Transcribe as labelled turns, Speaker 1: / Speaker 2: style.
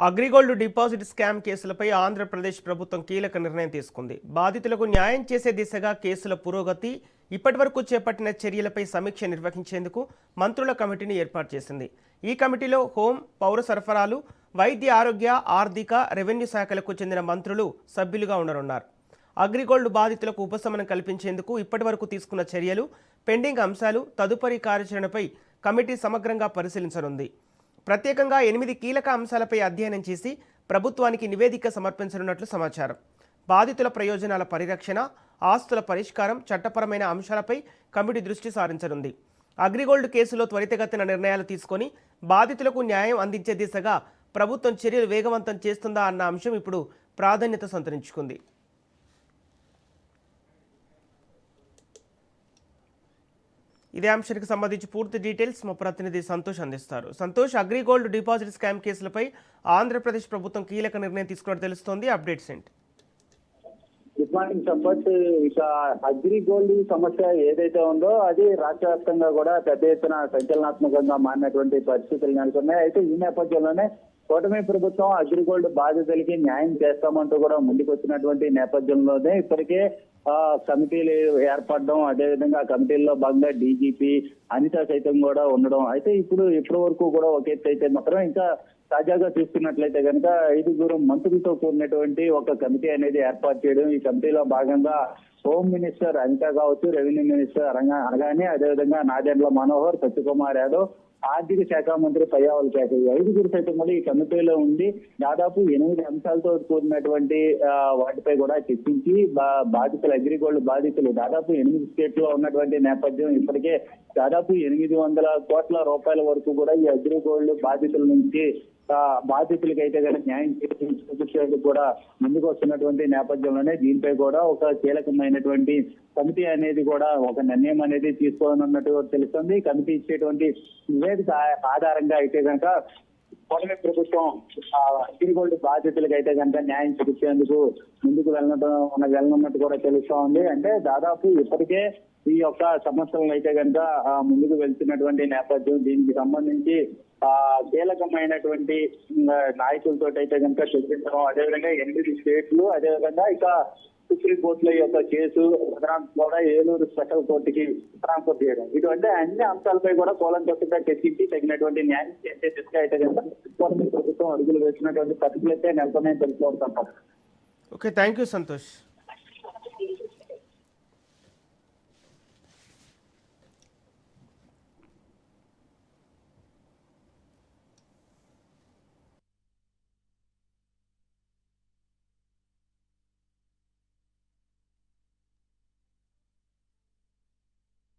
Speaker 1: AgriGold deposit scam కేసులపై Andhra Pradesh ప్రభుత్వం కీలక నిర్ణయం తీసుకుంది. బాధితులకు న్యాయం చేసే దిశగా కేసుల పురోగతి, ఇప్పటివరకు చేపట్టిన చర్యలపై సమీక్ష నిర్వహించేందుకు మంత్రుల కమిటీని ఏర్పాటు చేసింది. ఈ కమిటీలో హోం, పౌర సరఫరాలు, వైద్య ఆరోగ్య, ఆర్థిక, రెవెన్యూ శాఖలకు చెందిన మంత్రులు సభ్యులుగా ఉండనున్నారు. అగ్రిగోల్డ్ బాధితులకు ఉపశమనం కల్పించేందుకు ఇప్పటివరకు తీసుకున్న చర్యలు, పెండింగ్ అంశాలు, తదుపరి కార్యాచరణపై కమిటీ సమగ్రంగా పరిశీలించనుంది. ప్రత్యేకంగా 8 కీలక అంశాలపై అధ్యయనం చేసి ప్రభుత్వానికి నివేదిక సమర్పించనున్నట్లు సమాచారం. బాధితుల ప్రయోజనాల పరిరక్షణ, ఆస్తుల పరిష్కారం, చట్టపరమైన అంశాలపై కమిటీ దృష్టి సారించనుంది. అగ్రిగోల్డ్ కేసులో త్వరితగతిన నిర్ణయాలు తీసుకొని బాధితులకు న్యాయం అందించే దిశగా ప్రభుత్వం చర్యలు వేగవంతం చేస్తుందా అన్న అంశం ఇప్పుడు ప్రాధాన్యత సంతరించుకుంది. ఇదే అంశానికి సంబంధించి పూర్తి డీటెయిల్స్ మా ప్రతినిధి సంతోష్ అందిస్తారు. సంతోష్, అగ్రిగోల్డ్ డిపాజిట్ స్కామ్ కేసులపై ఆంధ్రప్రదేశ్ ప్రభుత్వం కీలక నిర్ణయం తీసుకున్నట్టు తెలుస్తోంది. అప్డేట్స్ ఏంటి?
Speaker 2: Good morning Sampath. ఇక అగ్రిగోల్డ్ సమస్య ఏదైతే ఉందో అది రాష్ట్ర వ్యాప్తంగా కూడా పెద్ద ఎత్తున సంచలనాత్మకంగా మారినటువంటి పరిస్థితులు నెలకొన్నాయి. అయితే ఈ నేపథ్యంలోనే కూటమి ప్రభుత్వం అగ్రిగోల్డ్ బాధితులకి న్యాయం చేస్తామంటూ కూడా ముందుకు వచ్చినటువంటి నేపథ్యంలోనే ఇప్పటికే కమిటీలు ఏర్పడడం, అదేవిధంగా కమిటీల్లో భాగంగా డీజీపీ అనిత సైతం కూడా ఉండడం. అయితే ఇప్పటి వరకు కూడా ఒక ఎత్తు అయితే మాత్రం ఇంకా తాజాగా చూస్తున్నట్లయితే కనుక 5 మంత్రులతో కూడినటువంటి ఒక కమిటీ అనేది ఏర్పాటు చేయడం. ఈ కమిటీలో భాగంగా హోమ్ మినిస్టర్ అనిత కావచ్చు, రెవెన్యూ మినిస్టర్ అనగానే, అదేవిధంగా నాదెండ్ల మనోహర్, సత్యకుమార్ యాదవ్, ఆర్థిక శాఖ మంత్రి పయ్యావుల శాఖ, 5 సైతం కూడా ఈ కమిటీలో ఉండి దాదాపు 8 అంశాలతో కూడినటువంటి వాటిపై కూడా చర్చించి బాధితులు, అగ్రిగోల్డ్ బాధితులు దాదాపు 8 స్టేట్లో ఉన్నటువంటి నేపథ్యం ఇప్పటికే దాదాపు 800 కోట్ల రూపాయల వరకు కూడా ఈ అగ్రిగోల్డ్ బాధితుల నుంచి బాధితులకైతే కనుక న్యాయం చూపించేందుకు కూడా ముందుకు వస్తున్నటువంటి నేపథ్యంలోనే దీనిపై కూడా ఒక కీలకమైనటువంటి కమిటీ అనేది కూడా ఒక నిర్ణయం అనేది తీసుకోనున్నట్టు తెలుస్తుంది. కమిటీ ఇచ్చేటువంటి నివేదిక ఆధారంగా అయితే కనుక కూటమి ప్రభుత్వం అగ్రిగోల్డ్ బాధితులకు అయితే కనుక న్యాయం చూపించేందుకు ముందుకు వెళ్ళనున్నట్టు కూడా తెలుస్తా ఉంది. అంటే దాదాపు ఇప్పటికే ఈ యొక్క సమస్యలను అయితే కనుక ముందుకు వెళ్తున్నటువంటి నేపథ్యం. దీనికి సంబంధించి కీలకమైనటువంటి నాయకులతో అయితే కనుక చర్చించడం, అదేవిధంగా 8 స్టేట్లు, అదేవిధంగా ఇక సుప్రీంకోర్టులో ఈ యొక్క కేసు కూడా ఏలూరు స్పెషల్ కోర్టుకి ట్రాన్స్ఫర్ చేయడం, ఇటువంటి అన్ని అంశాలపై కూడా కూలంకషంగా చర్చించి తగినటువంటి న్యాయం చేసే దిశగా అయితే కనుక ప్రభుత్వం అడుగులు వేసినటువంటి పరిస్థితులు అయితే నెలకొన్నాయని తెలుసుకోవడం.
Speaker 1: Okay, thank you Santosh.